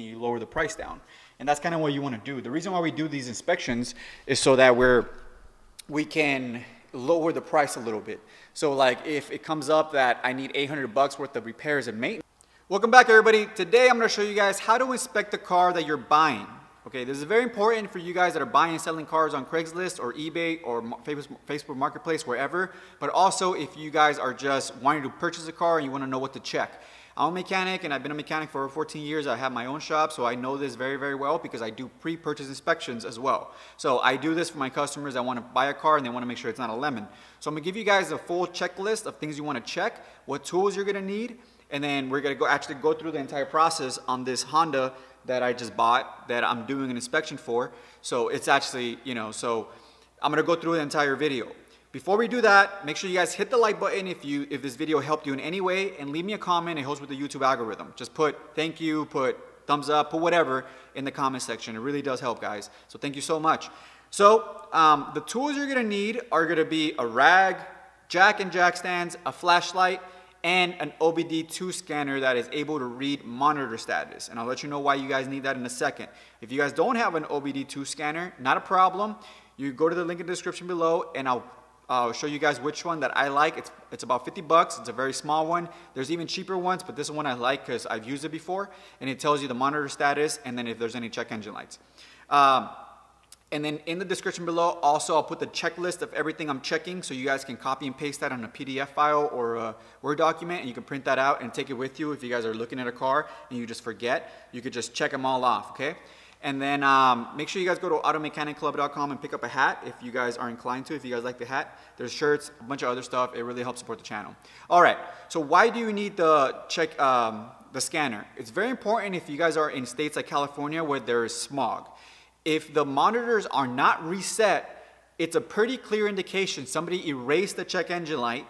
can you lower the price down? And that's kind of what you want to do. The reason why we do these inspections is so that we can lower the price a little bit. So like if it comes up that I need $800 worth of repairs and maintenance. Welcome back, everybody. Today I'm going to show you guys how to inspect the car that you're buying. Okay, this is very important for you guys that are buying and selling cars on Craigslist or eBay or Facebook Marketplace, wherever. But also if you guys are just wanting to purchase a car and you want to know what to check. I'm a mechanic and I've been a mechanic for over 14 years. I have my own shop, so I know this very, very well because I do pre-purchase inspections as well. So I do this for my customers that want to buy a car and they want to make sure it's not a lemon. So I'm going to give you guys a full checklist of things you want to check, what tools you're going to need, and then we're going to actually go through the entire process on this Honda that I just bought that I'm doing an inspection for. So it's actually, so I'm going to go through the entire video. Before we do that, make sure you guys hit the like button if this video helped you in any way, and leave me a comment. It helps with the YouTube algorithm. Just put thank you, put thumbs up, put whatever in the comment section. It really does help, guys. So thank you so much. So the tools you're going to need are going to be a rag, jack and jack stands, a flashlight, and an OBD2 scanner that is able to read monitor status. And I'll let you know why you guys need that in a second. If you guys don't have an OBD2 scanner, not a problem. You go to the link in the description below and I'll show you guys which one that I like. It's about 50 bucks. It's a very small one. There's even cheaper ones, but this one I like because I've used it before. And it tells you the monitor status and then if there's any check engine lights. And then in the description below, also I'll put the checklist of everything I'm checking so you guys can copy and paste that on a PDF file or a Word document, and you can print that out and take it with you if you guys are looking at a car and you just forget. You could just check them all off, okay? And then make sure you guys go to automechanicclub.com and pick up a hat if you guys are inclined to, if you guys like the hat. There's shirts, a bunch of other stuff. It really helps support the channel. All right, so why do you need the scanner? It's very important if you guys are in states like California where there is smog. If the monitors are not reset, it's a pretty clear indication somebody erased the check engine light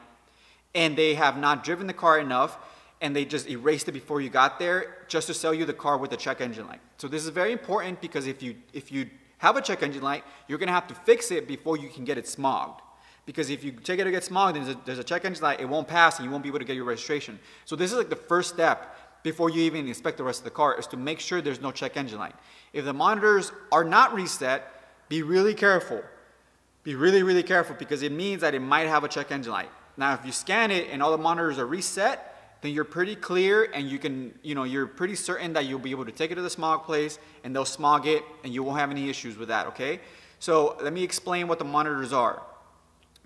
and they have not driven the car enough and they just erased it before you got there just to sell you the car with the check engine light. So this is very important because if you have a check engine light, you're going to have to fix it before you can get it smogged. Because if you take it to get smogged and there's a check engine light, it won't pass and you won't be able to get your registration. So this is like the first step before you even inspect the rest of the car, is to make sure there's no check engine light. If the monitors are not reset, be really careful. Be really, really careful because it means that it might have a check engine light. Now, if you scan it and all the monitors are reset, then you're pretty clear and you can, you're pretty certain that you'll be able to take it to the smog place and they'll smog it and you won't have any issues with that, okay? So let me explain what the monitors are.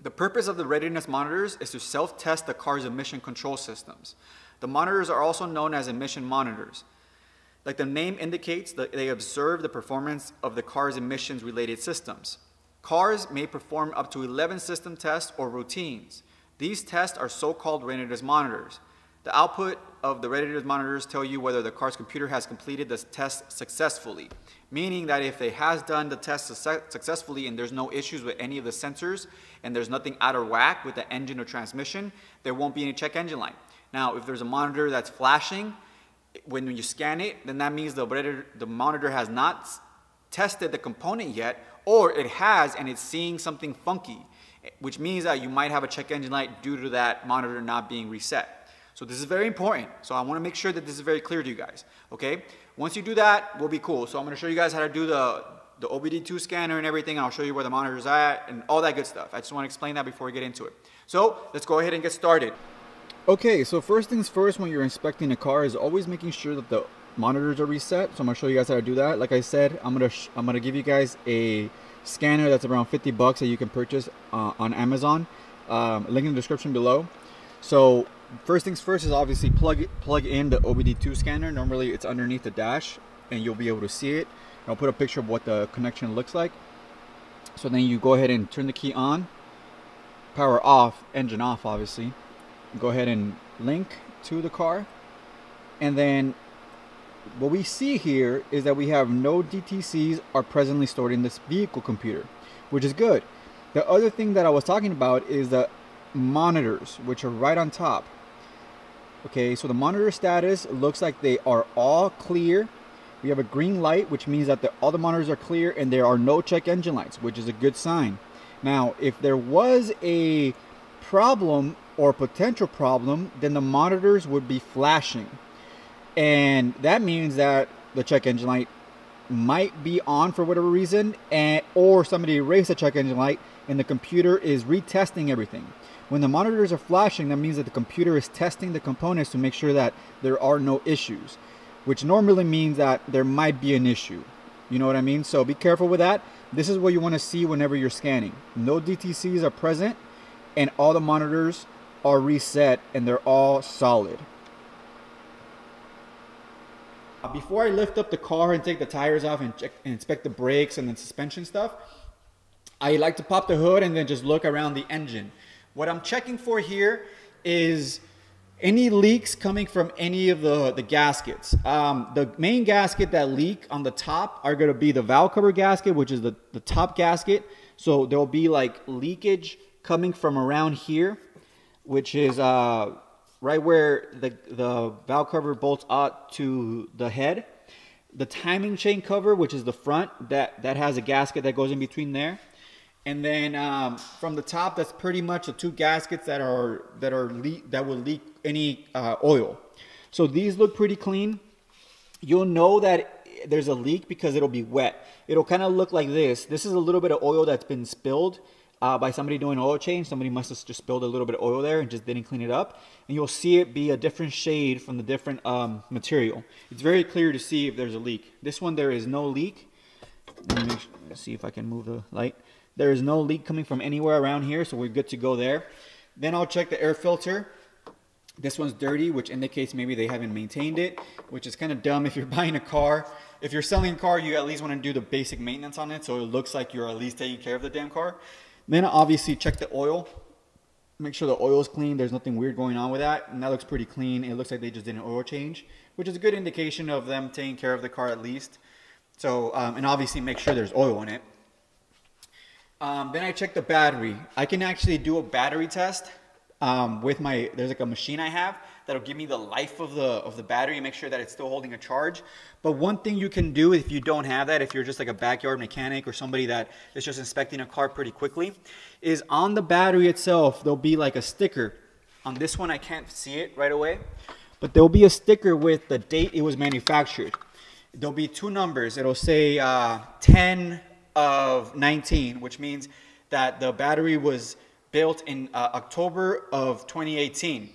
The purpose of the readiness monitors is to self-test the car's emission control systems. The monitors are also known as emission monitors. Like the name indicates, that they observe the performance of the car's emissions related systems. Cars may perform up to 11 system tests or routines. These tests are so-called readiness monitors. The output of the readiness monitors tell you whether the car's computer has completed the test successfully, meaning that if it has done the test successfully and there's no issues with any of the sensors and there's nothing out of whack with the engine or transmission, there won't be any check engine light. Now, if there's a monitor that's flashing, when you scan it, then that means the monitor has not tested the component yet, or it has and it's seeing something funky, which means that you might have a check engine light due to that monitor not being reset. So this is very important. So I want to make sure that this is very clear to you guys, okay? Once you do that, we'll be cool. So I'm going to show you guys how to do the OBD2 scanner and everything, and I'll show you where the monitor's at and all that good stuff. I just want to explain that before we get into it. So let's go ahead and get started. Okay, so first things first, when you're inspecting a car is always making sure that the monitors are reset. So I'm gonna show you guys how to do that. Like I said, I'm gonna give you guys a scanner that's around 50 bucks that you can purchase on Amazon. Link in the description below. So first things first is obviously plug in the OBD2 scanner. Normally it's underneath the dash and you'll be able to see it. And I'll put a picture of what the connection looks like. So then you go ahead and turn the key on, power off, engine off obviously. Go ahead and link to the car, and then what we see here is that we have no DTCs are presently stored in this vehicle computer, which is good. The other thing that I was talking about is the monitors, which are right on top. Okay, so the monitor status looks like they are all clear. We have a green light, which means that all the monitors are clear and there are no check engine lights, which is a good sign. Now, if there was a problem or potential problem, then the monitors would be flashing. And that means that the check engine light might be on for whatever reason, or somebody erased the check engine light and the computer is retesting everything. When the monitors are flashing, that means that the computer is testing the components to make sure that there are no issues, which normally means that there might be an issue. You know what I mean? So be careful with that. This is what you want to see whenever you're scanning. No DTCs are present and all the monitors are reset and they're all solid. Before I lift up the car and take the tires off and check and inspect the brakes and the suspension stuff, I like to pop the hood and then just look around the engine. What I'm checking for here is any leaks coming from any of the gaskets. The main gasket that leak on the top are going to be the valve cover gasket, which is the top gasket. So there'll be like leakage coming from around here, which is right where the valve cover bolts out to the head. The timing chain cover, which is the front, that has a gasket that goes in between there. And then from the top, that's pretty much the two gaskets that will leak any oil. So these look pretty clean. You'll know that there's a leak because it'll be wet. It'll kind of look like this. This is a little bit of oil that's been spilled by somebody doing oil change. Somebody must have just spilled a little bit of oil there and just didn't clean it up. And you'll see it be a different shade from the different material. It's very clear to see if there's a leak. This one, there is no leak. Let's see if I can move the light. There is no leak coming from anywhere around here, so we're good to go there. Then I'll check the air filter. This one's dirty, which indicates maybe they haven't maintained it, which is kind of dumb if you're buying a car. If you're selling a car, you at least want to do the basic maintenance on it, so it looks like you're at least taking care of the damn car. Then obviously check the oil. Make sure the oil is clean. There's nothing weird going on with that, and that looks pretty clean. It looks like they just did an oil change, which is a good indication of them taking care of the car at least. So, and obviously make sure there's oil in it. Then I check the battery. I can actually do a battery test with there's like a machine I have that'll give me the life of the battery and make sure that it's still holding a charge. But one thing you can do if you don't have that, if you're just like a backyard mechanic or somebody that is just inspecting a car pretty quickly, is on the battery itself, there'll be like a sticker. On this one, I can't see it right away, but there'll be a sticker with the date it was manufactured. There'll be two numbers. It'll say 10 of 19, which means that the battery was built in October of 2018,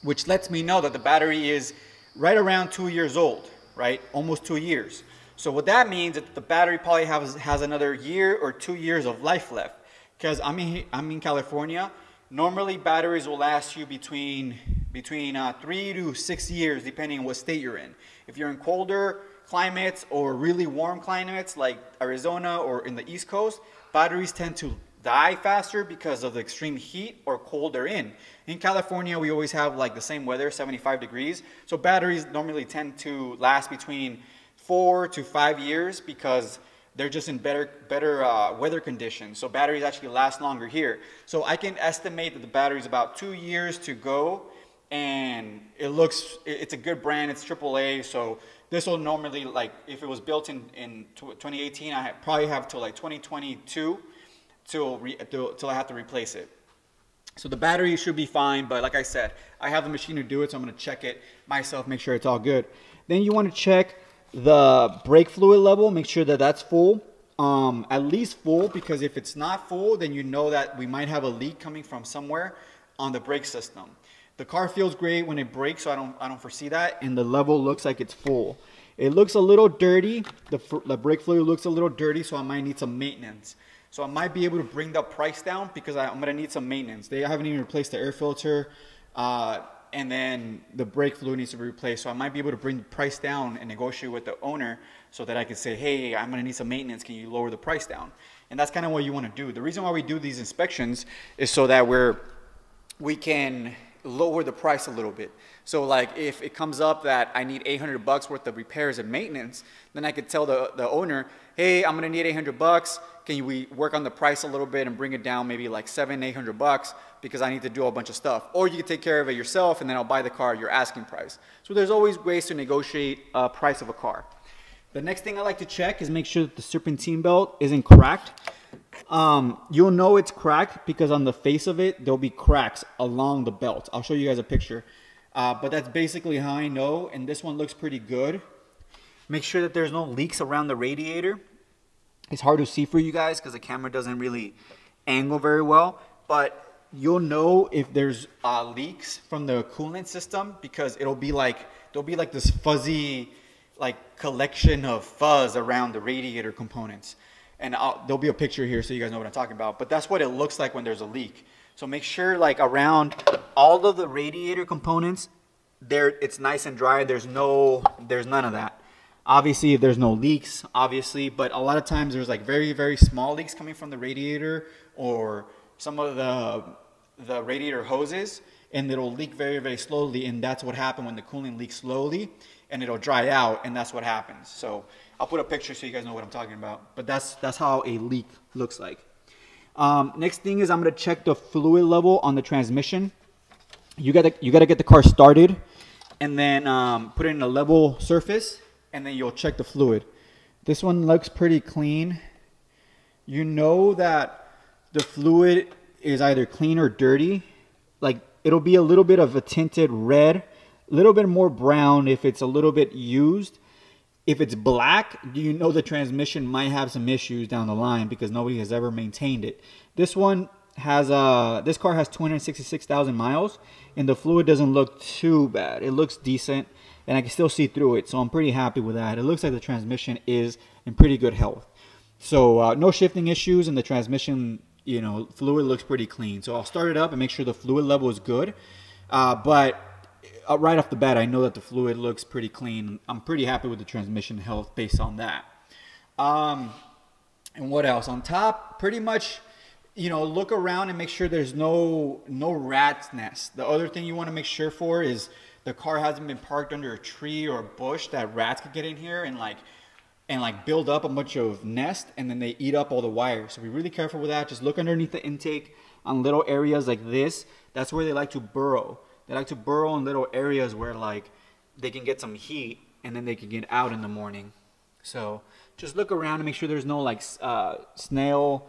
which lets me know that the battery is right around 2 years old, right? Almost 2 years. So what that means is that the battery probably has another year or 2 years of life left. Because I'm in California, normally batteries will last you between 3 to 6 years, depending on what state you're in. If you're in colder climates or really warm climates like Arizona or in the East Coast, batteries tend to die faster because of the extreme heat or cold they're in. In California, we always have like the same weather, 75 degrees. So batteries normally tend to last between 4 to 5 years because they're just in better weather conditions. So batteries actually last longer here. So I can estimate that the battery is about 2 years to go, and it's a good brand. It's AAA. So this will normally, like, if it was built in 2018, I probably have till like 2022 till I have to replace it. So the battery should be fine, but like I said, I have the machine to do it, so I'm going to check it myself, make sure it's all good. Then you want to check the brake fluid level, make sure that that's full, at least full, because if it's not full, then you know that we might have a leak coming from somewhere on the brake system. The car feels great when it brakes, so I don't foresee that, and the level looks like it's full. It looks a little dirty. The brake fluid looks a little dirty, so I might need some maintenance. So I might be able to bring the price down because I'm going to need some maintenance. They haven't even replaced the air filter, and then the brake fluid needs to be replaced. So I might be able to bring the price down and negotiate with the owner so that I can say, hey, I'm going to need some maintenance. Can you lower the price down? And that's kind of what you want to do. The reason why we do these inspections is so that we can lower the price a little bit. So like if it comes up that I need $800 worth of repairs and maintenance, then I could tell the owner, hey, I'm gonna need $800. Can we work on the price a little bit and bring it down maybe like $700-800 because I need to do a bunch of stuff. Or you can take care of it yourself and then I'll buy the car at your asking price. So there's always ways to negotiate a price of a car. The next thing I like to check is make sure that the serpentine belt isn't cracked. You'll know it's cracked because on the face of it, there'll be cracks along the belt. I'll show you guys a picture. But that's basically how I know, and this one looks pretty good. Make sure that there's no leaks around the radiator. It's hard to see for you guys because the camera doesn't really angle very well, but you'll know if there's leaks from the coolant system because there'll be like this fuzzy like collection of fuzz around the radiator components. And there'll be a picture here so you guys know what I'm talking about, but that's what it looks like when there's a leak. So make sure like around all of the radiator components it's nice and dry. There's none of that. Obviously, if there's no leaks, obviously, but a lot of times there's like very, very small leaks coming from the radiator or some of the radiator hoses, and it'll leak very, very slowly, and that's what happens when the coolant leaks slowly, and it'll dry out, and that's what happens. So I'll put a picture so you guys know what I'm talking about, but that's how a leak looks like. Next thing is I'm gonna check the fluid level on the transmission. You gotta get the car started, and then put it in a level surface, and then you'll check the fluid. This one looks pretty clean. You know that the fluid is either clean or dirty. Like it'll be a little bit of a tinted red, a little bit more brown if it's a little bit used. If it's black, you know the transmission might have some issues down the line because nobody has ever maintained it. This one has this car has 266,000 miles, and the fluid doesn't look too bad. It looks decent, and I can still see through it, so I'm pretty happy with that. It looks like the transmission is in pretty good health. So no shifting issues, and the transmission, you know, fluid looks pretty clean. So I'll start it up and make sure the fluid level is good. But right off the bat, I know that the fluid looks pretty clean. I'm pretty happy with the transmission health based on that. And what else? On top, pretty much, you know, look around and make sure there's no rat's nest. The other thing you want to make sure for is the car hasn't been parked under a tree or a bush that rats could get in here and build up a bunch of nest, and then they eat up all the wires. So be really careful with that. Just look underneath the intake on little areas like this. That's where they like to burrow. They like to burrow in little areas where like they can get some heat and then they can get out in the morning. So just look around and make sure there's no like snail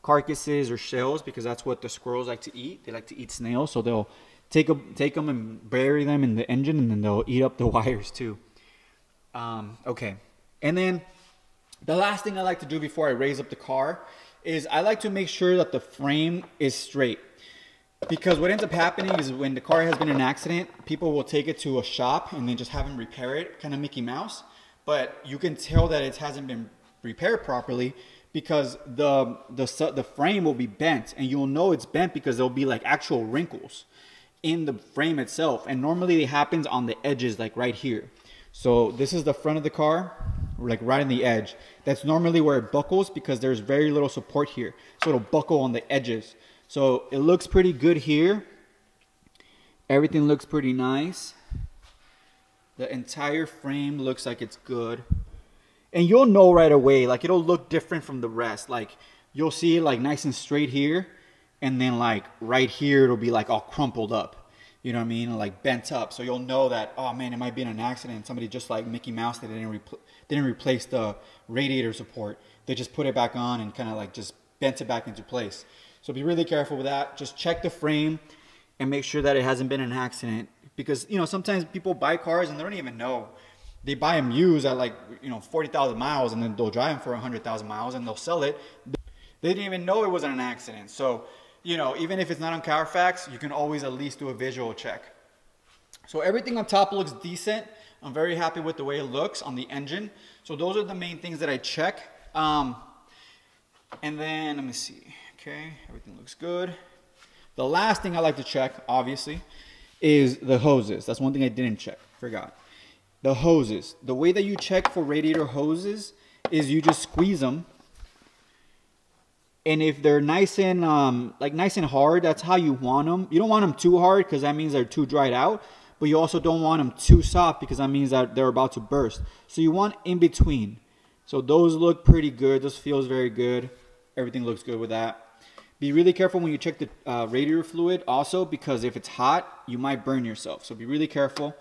carcasses or shells, because that's what the squirrels like to eat. They like to eat snails, so they'll take them and bury them in the engine, and then they'll eat up the wires too. Okay, and then the last thing I like to do before I raise up the car is I like to make sure that the frame is straight. Because what ends up happening is when the car has been in an accident, people will take it to a shop and then just have them repair it, kind of Mickey Mouse. But you can tell that it hasn't been repaired properly because the frame will be bent, and you'll know it's bent because there'll be like actual wrinkles in the frame itself. And normally it happens on the edges, like right here. So this is the front of the car, like right on the edge. That's normally where it buckles because there's very little support here. So it'll buckle on the edges. So it looks pretty good here. Everything looks pretty nice. The entire frame looks like it's good. And you'll know right away, like it'll look different from the rest. Like you'll see it like nice and straight here. And then like right here, it'll be like all crumpled up. You know what I mean? Like bent up. So you'll know that, oh man, it might be in an accident. Somebody just like Mickey Mouse, they didn't replace the radiator support. They just put it back on and kind of like just bent it back into place. So be really careful with that. Just check the frame and make sure that it hasn't been an accident. Because, you know, sometimes people buy cars and they don't even know. They buy them used at like, you know, 40,000 miles, and then they'll drive them for 100,000 miles and they'll sell it. They didn't even know it wasn't an accident. So, you know, even if it's not on Carfax, you can always at least do a visual check. So everything on top looks decent. I'm very happy with the way it looks on the engine. So those are the main things that I check. And then let me see. Okay, everything looks good. The last thing I like to check, obviously, is the hoses. That's one thing I didn't check. Forgot. The hoses. The way that you check for radiator hoses is you just squeeze them. And if they're nice and nice and hard, that's how you want them. You don't want them too hard because that means they're too dried out. But you also don't want them too soft because that means that they're about to burst. So you want in between. So those look pretty good. This feels very good. Everything looks good with that. Be really careful when you check the radiator fluid also, because if it's hot, you might burn yourself. So be really careful.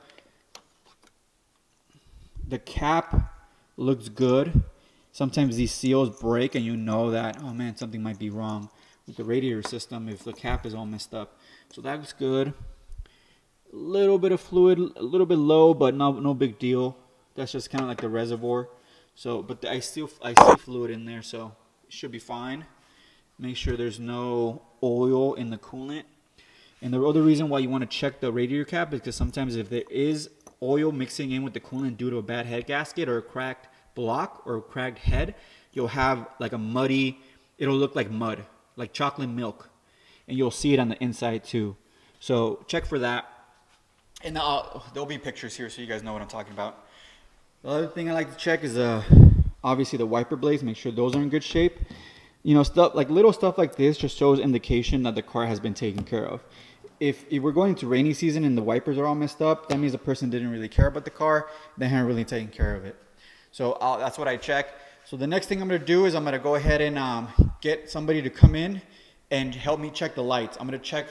The cap looks good. Sometimes these seals break and you know that, oh man, something might be wrong with the radiator system if the cap is all messed up. So that looks good. A little bit of fluid, a little bit low, but no big deal. That's just kind of like the reservoir. So, but I see fluid in there, so it should be fine. Make sure there's no oil in the coolant. And the other reason why you want to check the radiator cap is because sometimes if there is oil mixing in with the coolant due to a bad head gasket or a cracked block or a cracked head, you'll have like a muddy, it'll look like mud, like chocolate milk. And you'll see it on the inside too. So check for that. And there'll be pictures here so you guys know what I'm talking about. The other thing I like to check is obviously the wiper blades. Make sure those are in good shape. You know, little stuff like this just shows indication that the car has been taken care of. If we're going to rainy season and the wipers are all messed up, that means the person didn't really care about the car. They haven't really taken care of it. So that's what I check. So the next thing I'm going to do is I'm going to go ahead and get somebody to come in and help me check the lights. I'm going to check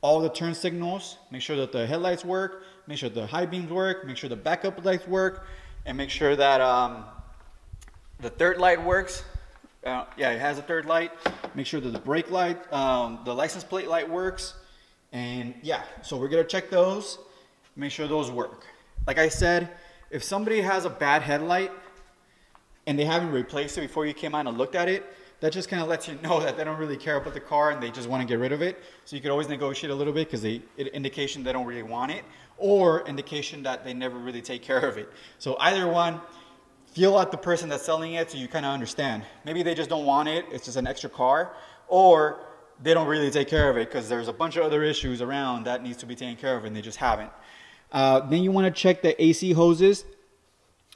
all the turn signals, make sure that the headlights work, make sure the high beams work, make sure the backup lights work, and make sure that the third light works. Yeah, it has a third light. Make sure that the brake light, the license plate light works. And yeah, so we're gonna check those, make sure those work. Like I said, if somebody has a bad headlight and they haven't replaced it before you came out and looked at it, that just kind of lets you know that they don't really care about the car and they just want to get rid of it. So you could always negotiate a little bit because indication they don't really want it, or indication that they never really take care of it. So either one, feel out the person that's selling it so you kind of understand. Maybe they just don't want it, it's just an extra car, or they don't really take care of it because there's a bunch of other issues around that needs to be taken care of and they just haven't. Then you want to check the AC hoses,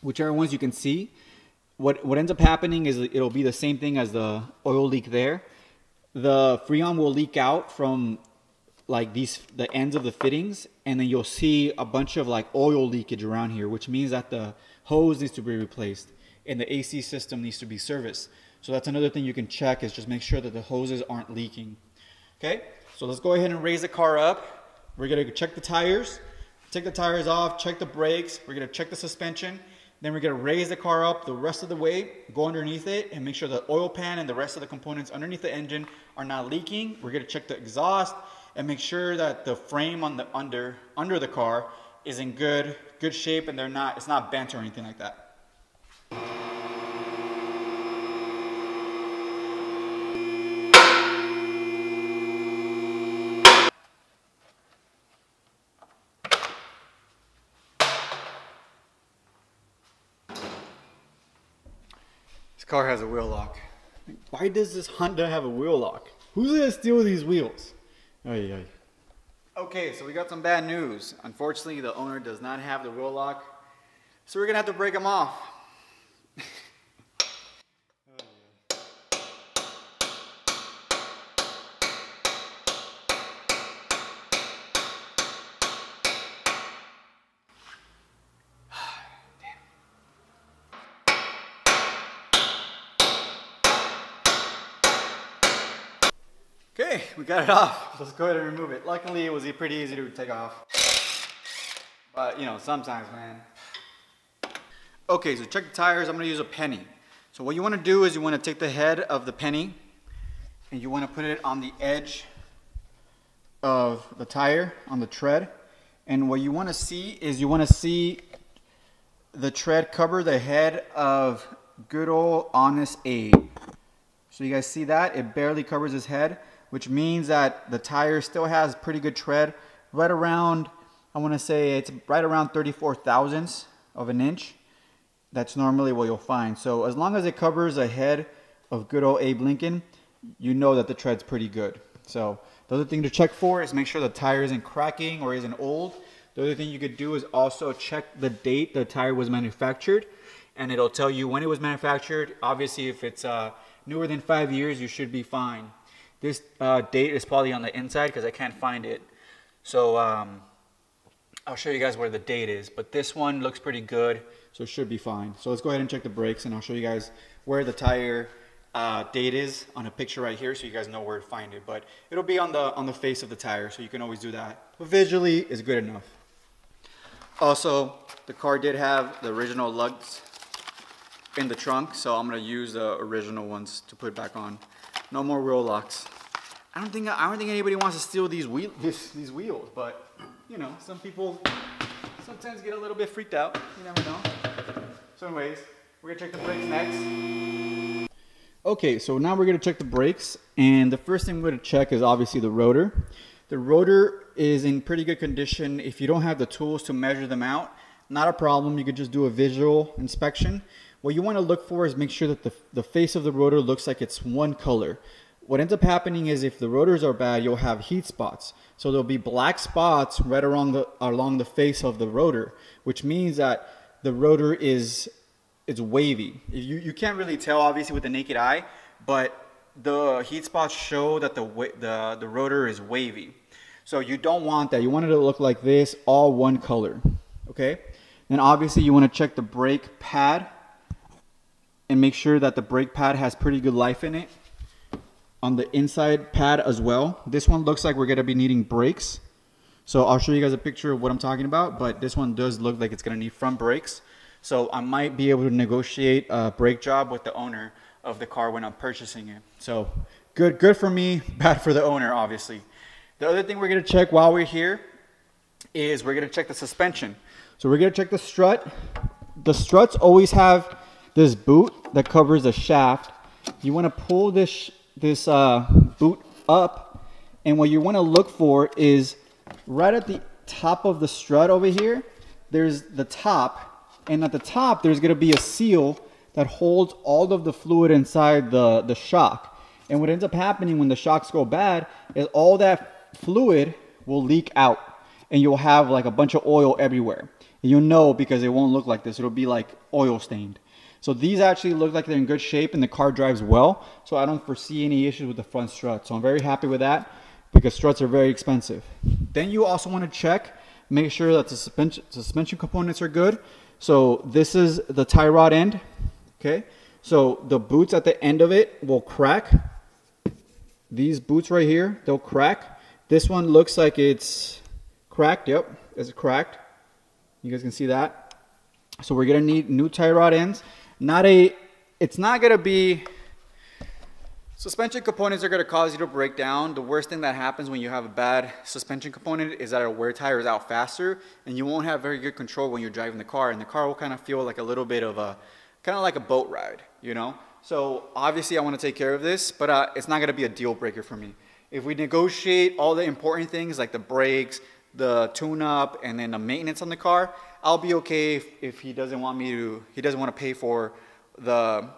whichever ones you can see. What ends up happening is it'll be the same thing as the oil leak there. The Freon will leak out from like the ends of the fittings, and then you'll see a bunch of like oil leakage around here, which means that the hose needs to be replaced and the AC system needs to be serviced. So that's another thing you can check, is just make sure that the hoses aren't leaking. Okay, so let's go ahead and raise the car up. We're gonna check the tires, take the tires off, check the brakes, we're gonna check the suspension. Then we're gonna raise the car up the rest of the way, go underneath it, and make sure the oil pan and the rest of the components underneath the engine are not leaking. We're gonna check the exhaust and make sure that the frame on the under the car is in good shape and it's not bent or anything like that. This car has a wheel lock. Why does this Honda have a wheel lock? Who's gonna steal these wheels? Ay, ay. Okay, so we got some bad news. Unfortunately, the owner does not have the wheel lock, so we're gonna have to break them off. Okay, we got it off. Let's go ahead and remove it. Luckily, it was pretty easy to take off. But, you know, sometimes, man. Okay, so check the tires. I'm going to use a penny. So what you want to do is you want to take the head of the penny and you want to put it on the edge of the tire, on the tread. And what you want to see is you want to see the tread cover the head of good old Honest Abe. So you guys see that? It barely covers his head, which means that the tire still has pretty good tread, right around, I want to say it's right around 34 thousandths of an inch. That's normally what you'll find. So as long as it covers a head of good old Abe Lincoln, you know that the tread's pretty good. So the other thing to check for is make sure the tire isn't cracking or isn't old. The other thing you could do is also check the date the tire was manufactured, and it'll tell you when it was manufactured. Obviously, if it's newer than 5 years, you should be fine. This date is probably on the inside because I can't find it. So I'll show you guys where the date is. But this one looks pretty good, so it should be fine. So let's go ahead and check the brakes, and I'll show you guys where the tire date is on a picture right here, so you guys know where to find it. But it'll be on the face of the tire, so you can always do that. But visually, it's good enough. Also, the car did have the original lugs in the trunk, so I'm gonna use the original ones to put back on. No more wheel locks. I don't think anybody wants to steal these wheels, but you know, some people sometimes get a little bit freaked out. You never know. So anyways, we're gonna check the brakes next. Okay, so now we're gonna check the brakes, and the first thing we're gonna check is obviously the rotor. The rotor is in pretty good condition. If you don't have the tools to measure them out, not a problem. You could just do a visual inspection. What you want to look for is make sure that the face of the rotor looks like it's one color. What ends up happening is if the rotors are bad, you'll have heat spots. So there'll be black spots right along the face of the rotor, which means that the rotor is wavy. You can't really tell obviously with the naked eye, but the heat spots show that the rotor is wavy. So you don't want that. You want it to look like this, all one color. Okay? Then obviously you want to check the brake pad and make sure that the brake pad has pretty good life in it. On the inside pad as well. This one looks like we're going to be needing brakes. So I'll show you guys a picture of what I'm talking about, but this one does look like it's going to need front brakes. So I might be able to negotiate a brake job with the owner of the car when I'm purchasing it. So good for me, bad for the owner, obviously. The other thing we're going to check while we're here is we're going to check the suspension. So we're going to check the strut. The struts always have this boot that covers the shaft. You want to pull this boot up, and what you want to look for is right at the top of the strut over here. There's the top, and at the top there's going to be a seal that holds all of the fluid inside the shock. And what ends up happening when the shocks go bad is all that fluid will leak out, and you'll have like a bunch of oil everywhere. And you'll know because it won't look like this. It'll be like oil stained. So these actually look like they're in good shape and the car drives well. So I don't foresee any issues with the front strut. So I'm very happy with that because struts are very expensive. Then you also want to check, make sure that the suspension components are good. So this is the tie rod end. Okay. So the boots at the end of it will crack. These boots right here, they'll crack. This one looks like it's cracked. Yep, it's cracked. You guys can see that. So we're going to need new tie rod ends. It's not going to be, suspension components are going to cause you to break down. The worst thing that happens when you have a bad suspension component is that it'll wear tires out faster, and you won't have very good control when you're driving the car, and the car will kind of feel like a little bit of kind of like a boat ride, you know? So obviously I want to take care of this, but it's not going to be a deal breaker for me. If we negotiate all the important things like the brakes, the tune-up, and then the maintenance on the car, I'll be okay if he doesn't want to pay for the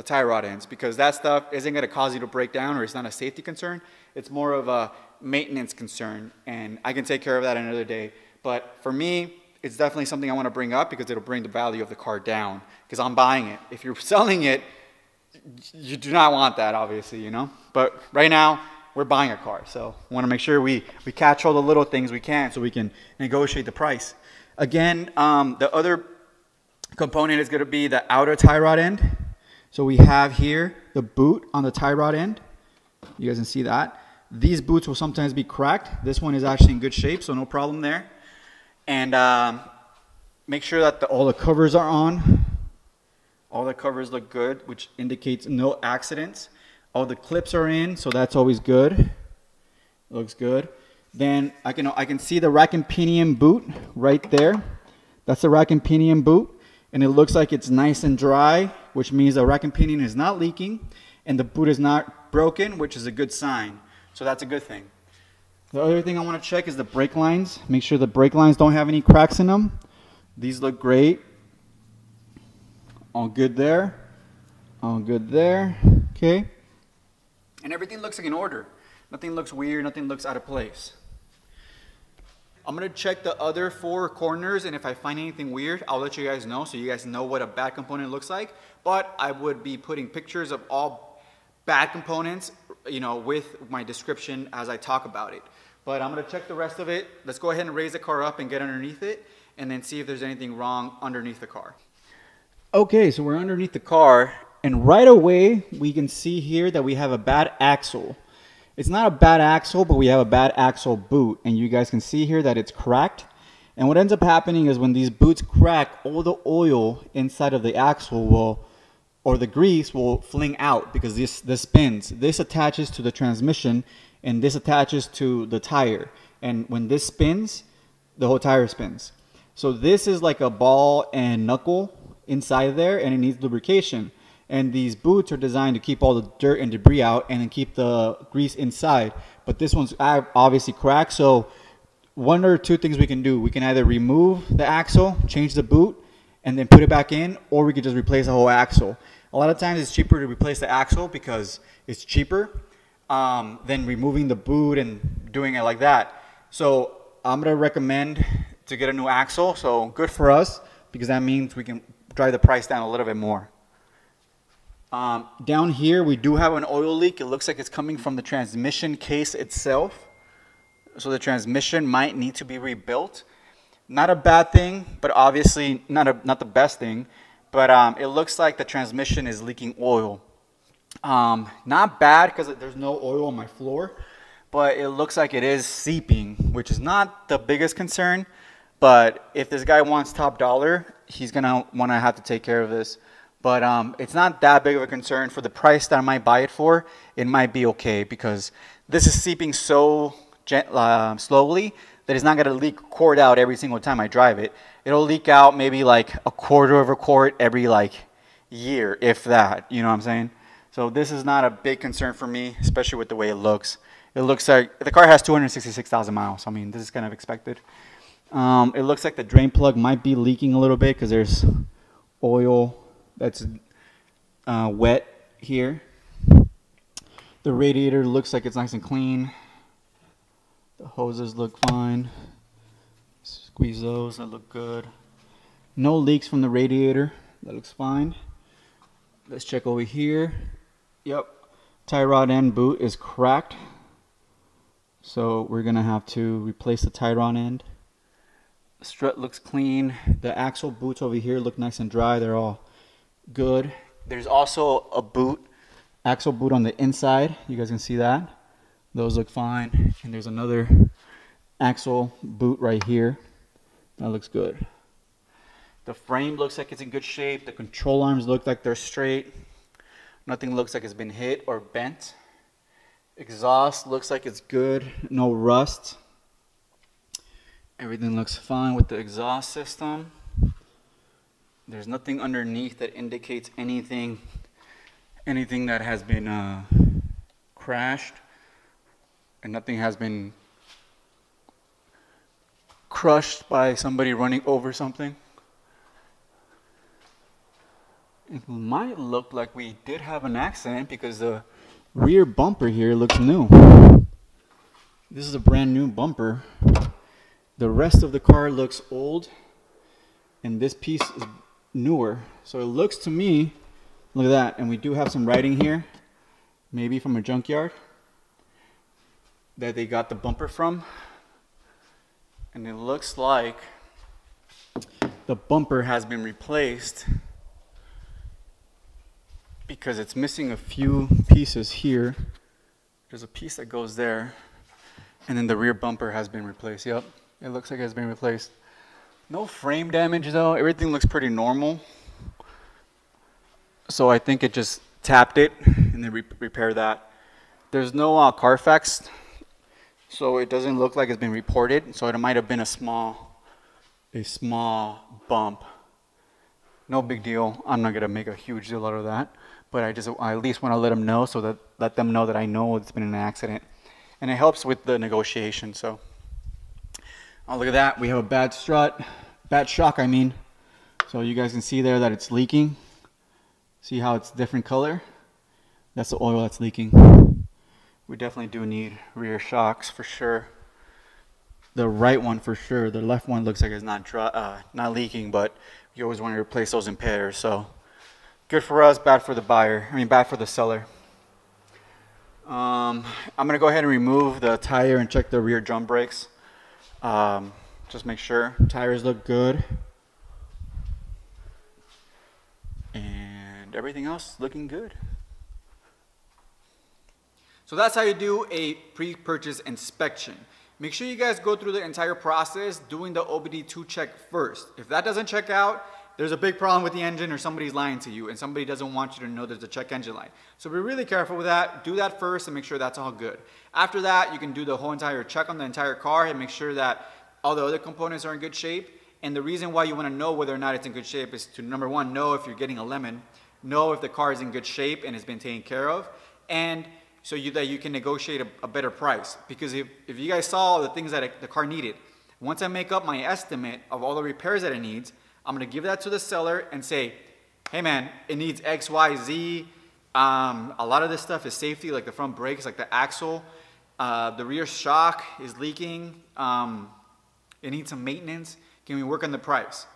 tie rod ends, because that stuff isn't going to cause you to break down, or it's not a safety concern. It's more of a maintenance concern, and I can take care of that another day. But for me, it's definitely something I want to bring up because it'll bring the value of the car down, because I'm buying it. If you're selling it, you do not want that, obviously, you know. But right now, we're buying a car, so I want to make sure we catch all the little things we can so we can negotiate the price. Again, the other component is going to be the outer tie rod end. So we have here the boot on the tie rod end. You guys can see that. These boots will sometimes be cracked. This one is actually in good shape, so no problem there. And make sure that all the covers are on. All the covers look good, which indicates no accidents. All the clips are in, so that's always good. Looks good. Then I can see the rack and pinion boot right there. That's the rack and pinion boot, and it looks like it's nice and dry, which means the rack and pinion is not leaking, and the boot is not broken, which is a good sign. So that's a good thing. The other thing I want to check is the brake lines. Make sure the brake lines don't have any cracks in them. These look great. All good there. All good there. Okay. And everything looks like in order. Nothing looks weird, nothing looks out of place. I'm going to check the other 4 corners, and if I find anything weird, I'll let you guys know so you guys know what a bad component looks like. But I would be putting pictures of all bad components, you know, with my description as I talk about it. But I'm going to check the rest of it. Let's go ahead and raise the car up and get underneath it, and then see if there's anything wrong underneath the car. Okay, so we're underneath the car, and right away we can see here that we have a bad axle. It's not a bad axle, but we have a bad axle boot, and you guys can see here that it's cracked. And what ends up happening is when these boots crack, all the oil inside of the axle or the grease will fling out, because this spins. This attaches to the transmission, and this attaches to the tire. And when this spins, the whole tire spins. So this is like a ball and knuckle inside there, and it needs lubrication. And these boots are designed to keep all the dirt and debris out and then keep the grease inside. But this one's obviously cracked, so one or two things we can do. We can either remove the axle, change the boot, and then put it back in, or we could just replace the whole axle. A lot of times it's cheaper to replace the axle because it's cheaper than removing the boot and doing it like that. So I'm gonna recommend to get a new axle. So good for us, because that means we can drive the price down a little bit more. Down here we do have an oil leak. It looks like it's coming from the transmission case itself. So the transmission might need to be rebuilt. Not a bad thing, but obviously not the best thing. But it looks like the transmission is leaking oil. Not bad because there's no oil on my floor, but it looks like it is seeping, which is not the biggest concern. But if this guy wants top dollar, he's gonna want to have to take care of this. But it's not that big of a concern. For the price that I might buy it for, it might be okay, because this is seeping so slowly that it's not going to leak quart out every single time I drive it. It'll leak out maybe like a quarter of a quart every like year, if that, you know what I'm saying? So this is not a big concern for me, especially with the way it looks. It looks like the car has 266,000 miles. I mean, this is kind of expected. It looks like the drain plug might be leaking a little bit because there's oil that's wet here. The radiator looks like it's nice and clean. The hoses look fine. Squeeze those, that look good. No leaks from the radiator, that looks fine. Let's check over here. Yep, tie rod end boot is cracked, so we're gonna have to replace the tie rod end. The strut looks clean. The axle boots over here look nice and dry. They're all good. There's also a boot, axle boot on the inside. You guys can see that. Those look fine. And there's another axle boot right here. That looks good. The frame looks like it's in good shape. The control arms look like they're straight. Nothing looks like it's been hit or bent. Exhaust looks like it's good. No rust. Everything looks fine with the exhaust system. There's nothing underneath that indicates anything that has been crashed, and nothing has been crushed by somebody running over something. It might look like we did have an accident because the rear bumper here looks new. This is a brand new bumper. The rest of the car looks old, and this piece is newer. So it looks to me, look at that, and we do have some writing here, maybe from a junkyard that they got the bumper from. And it looks like the bumper has been replaced because it's missing a few pieces here. There's a piece that goes there, and then the rear bumper has been replaced. Yep, it looks like it's been replaced. No frame damage though. Everything looks pretty normal. So I think it just tapped it and then repaired that. There's no Carfax, so it doesn't look like it's been reported. So it might have been a small bump. No big deal. I'm not gonna make a huge deal out of that, but I at least want to let them know, so that let them know that I know it's been an accident, and it helps with the negotiation. So, oh, look at that. We have a bad strut, bad shock, I mean. So you guys can see there that it's leaking. See how it's different color? That's the oil that's leaking. We definitely do need rear shocks for sure. The right one for sure. The left one looks like it's not leaking, but you always want to replace those in pairs. So good for us, bad for the buyer. I mean, bad for the seller. I'm gonna go ahead and remove the tire and check the rear drum brakes. Just make sure tires look good, and everything else looking good. So that's how you do a pre-purchase inspection. Make sure you guys go through the entire process doing the OBD2 check first. If that doesn't check out, there's a big problem with the engine, or somebody's lying to you and somebody doesn't want you to know there's a check engine light. So be really careful with that. Do that first and make sure that's all good. After that, you can do the whole entire check on the entire car and make sure that all the other components are in good shape. And the reason why you want to know whether or not it's in good shape is to, number one, know if you're getting a lemon, know if the car is in good shape and has been taken care of, and so that you can negotiate a better price. Because if you guys saw the things that the car needed, once I make up my estimate of all the repairs that it needs, I'm going to give that to the seller and say, hey man, it needs X, Y, Z. A lot of this stuff is safety, like the front brakes, like the axle. The rear shock is leaking. It needs some maintenance. Can we work on the price?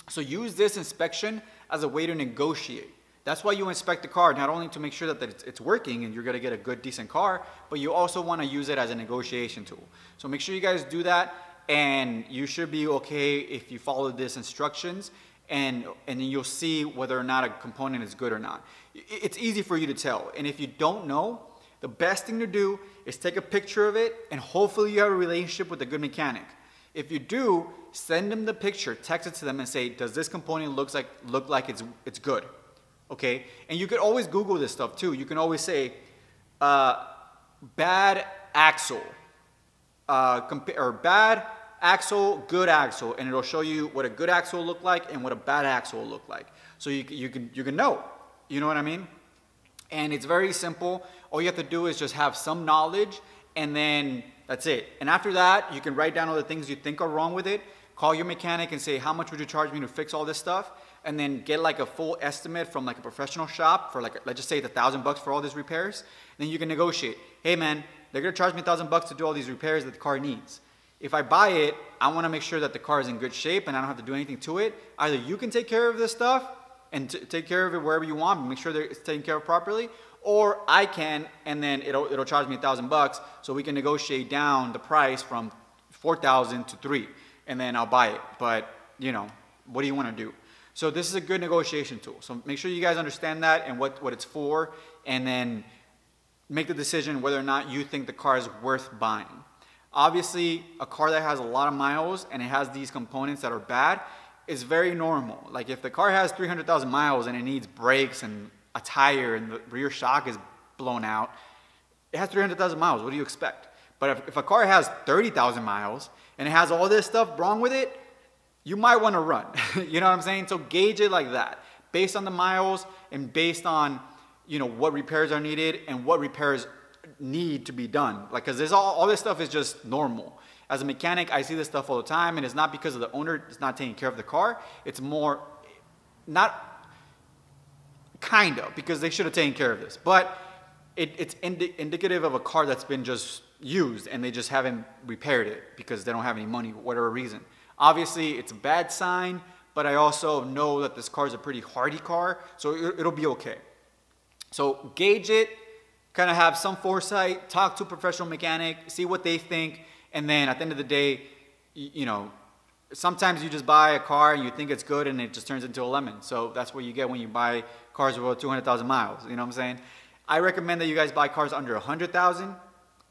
So use this inspection as a way to negotiate. That's why you inspect the car, not only to make sure that it's working and you're going to get a good, decent car, but you also want to use it as a negotiation tool. So make sure you guys do that, and you should be okay if you follow these instructions, and then you'll see whether or not a component is good or not. It's easy for you to tell, and if you don't know, the best thing to do is take a picture of it, and hopefully you have a relationship with a good mechanic. If you do, send them the picture, text it to them and say, does this component look like it's good? Okay, and you could always Google this stuff too. You can always say, bad axle, or bad axle, good axle, and it'll show you what a good axle will look like and what a bad axle will look like. So you can know, you know what I mean? And it's very simple. All you have to do is just have some knowledge, and then that's it. And after that, you can write down all the things you think are wrong with it, call your mechanic and say, how much would you charge me to fix all this stuff? And then get like a full estimate from like a professional shop for like, let's just say it's $1,000 for all these repairs. And then you can negotiate. Hey man, they're gonna charge me $1,000 to do all these repairs that the car needs. If I buy it, I wanna make sure that the car is in good shape and I don't have to do anything to it. Either you can take care of this stuff and take care of it wherever you want, make sure that it's taken care of properly, or I can, and then it'll charge me $1,000, so we can negotiate down the price from $4,000 to $3,000, and then I'll buy it. But you know, what do you want to do? So this is a good negotiation tool. So make sure you guys understand that and what it's for, and then make the decision whether or not you think the car is worth buying. Obviously, a car that has a lot of miles and it has these components that are bad is very normal. Like if the car has 300,000 miles and it needs brakes and a tire and the rear shock is blown out, it has 300,000 miles. What do you expect? But if a car has 30,000 miles and it has all this stuff wrong with it, you might want to run. You know what I'm saying? So gauge it like that, based on the miles and based on, you know, what repairs are needed and what repairs need to be done. Like, because there's all this stuff is just normal. As a mechanic, I see this stuff all the time, and it's not because of the owner is not taking care of the car. It's more, not kind of, because they should have taken care of this. But it's indicative of a car that's been just used and they just haven't repaired it because they don't have any money for whatever reason. Obviously, it's a bad sign, but I also know that this car is a pretty hardy car, so it'll be okay. So gauge it, kind of have some foresight, talk to a professional mechanic, see what they think, and then at the end of the day, you know, sometimes you just buy a car and you think it's good and it just turns into a lemon. So that's what you get when you buy cars with 200,000 miles, you know what I'm saying? I recommend that you guys buy cars under 100,000.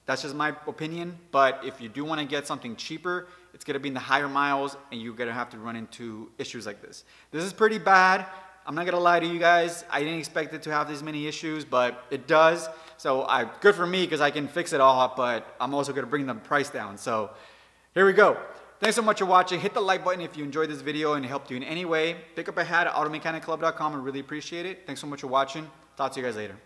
That's just my opinion, but if you do want to get something cheaper, it's going to be in the higher miles and you're going to have to run into issues like this. This is pretty bad. I'm not going to lie to you guys. I didn't expect it to have this many issues, but it does. So good for me because I can fix it all, but I'm also going to bring the price down. So here we go. Thanks so much for watching. Hit the like button if you enjoyed this video and it helped you in any way. Pick up a hat at automechanicclub.com. I really appreciate it. Thanks so much for watching. Talk to you guys later.